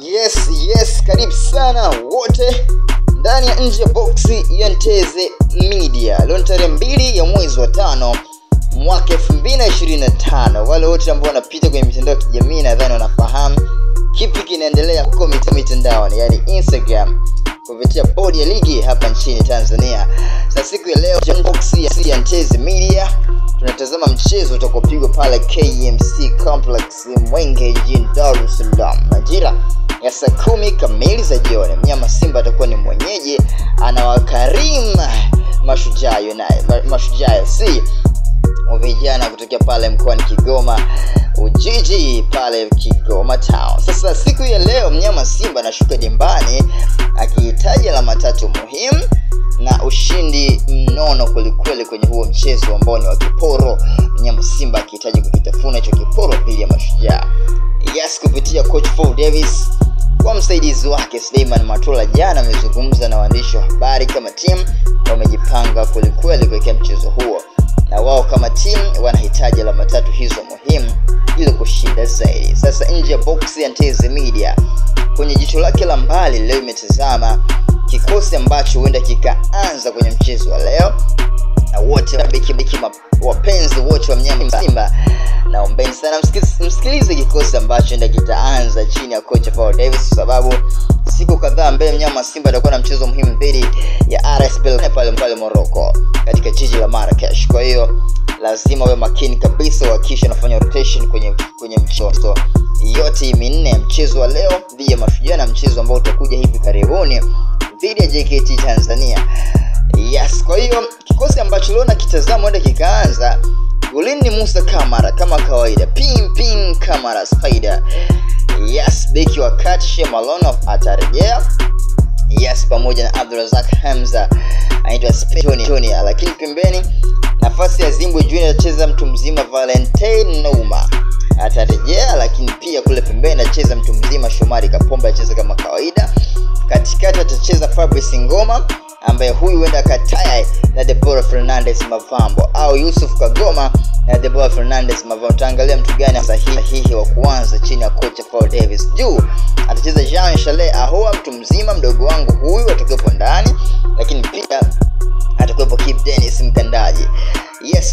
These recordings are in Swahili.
Yes, karibu sana wote ndani ya nje ya boxi ya Nteze Media. Leo tarehe 2 ya mwezi wa 5 mwaka 2025. Wale wote ambao wanapita kwenye mitandao ya kijamii nadhani wanafahamu kipi kinaendelea huko mitandaoni, yani Instagram, kupitia bodi ya ligi hapa nchini Tanzania. Sasa siku ya leo boxi ya Nteze Media tunatazama mchezo utakopigwa pale KMC Complex Mwenge jijini Dar es Salaam. Majira ya saa 10 kamili za jioni. Mnyama Simba atakuwa ni mwenyeji, anawakarimu Mashujaa United, Mashujaa FC vijana kutokea pale mkoani Kigoma Ujiji pale Kigoma Town. Sasa siku ya leo Mnyama Simba anashuka dimbani akihitaji alama 3 muhimu na ushindi mnono kwelikweli kwenye huo mchezo ambao ni wa kiporo. Mnyama Simba akihitaji kukitafuna hicho kiporo dhidi ya Mashujaa. Kupitia coach Paul Davis kwa msaidizi wake Suleiman Matola, jana amezungumza na waandishi wa habari kama timu wamejipanga kwelikweli kuelekea mchezo huo, na wao kama timu wanahitaji alama 3 hizo muhimu ili kushinda zaidi. Sasa nje ya box ya Nteze Media kwenye jicho lake la mbali leo imetazama kikosi ambacho huenda kikaanza kwenye mchezo wa leo, na wote wapenzi wote wa Mnyama Simba naombeni sana msikilize kikosi ambacho huenda kitaanza chini ya coach Paul Davis, sababu siku kadhaa mbele Mnyama Simba atakuwa na mchezo muhimu dhidi ya RS Berkane pale Morocco katika jiji la Marrakesh. Kwa hiyo lazima uwe makini kabisa, uhakikishe unafanya rotation kwenye mchezo yote minne, mchezo wa leo dhidi ya Mashujaa na mchezo ambao utakuja hivi karibuni dhidi ya JKT Tanzania. Kwa hiyo kikosi ambacho leo nakitazama huenda kikaanza. Golini ni Musa Kamara kama kawaida, Pin Kamara Spider. Beki wa kati Shemalonov atarejea. Pamoja na Abdulrazak Hamza anaitwa Junior, lakini pembeni nafasi ya Zimbwe Junior atacheza mtu mzima Valentine Nouma atarejea, lakini pia kule pembeni atacheza mtu mzima Shomari Kapombe atacheza kama kawaida. Katikati atacheza Fabrice Ngoma ambaye huyu huenda akatae na Deborah Fernandez Mavambo au Yusuf Kagoma na Deborah Fernandez Mavambo. Taangalia mtu gani sahihi wa kuanza chini ya coach Paul Davis. Juu atacheza Jean Charles Ahoua mtu mzima, mdogo wangu huyu atakuwepo ndani, lakini pia atakuwepo Kip Dennis Mkandaji.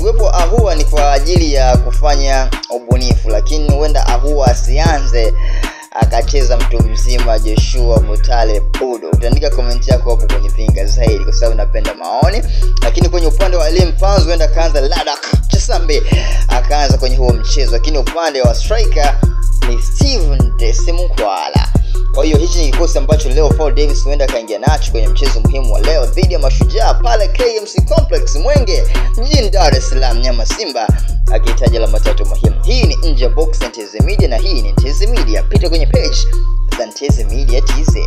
Uwepo Ahoua ni kwa ajili ya kufanya ubunifu, lakini huenda Ahoua asianze akacheza mtu mzima Joshua Mutale Budo. Utaandika comment yako hapo kunipinga zaidi kwa sababu napenda maoni. Lakini kwenye upande wa Elim Panzu huenda kaanza Ladak Chisambe akaanza kwenye huo mchezo, lakini upande wa striker ni Steven Desimkwala. Kwa hiyo hichi ni kikosi ambacho leo Paul Davis huenda kaingia nacho kwenye mchezo muhimu wa leo dhidi ya Mashujaa pale KMC Complex Mwenge mjini Dar es Salaam. Mnyama Simba akihitaji alama 3 muhimu. Hii ni nje box ya Nteze Media na hii ni Nteze Media. Pita kwenye page za Nteze Media TZ.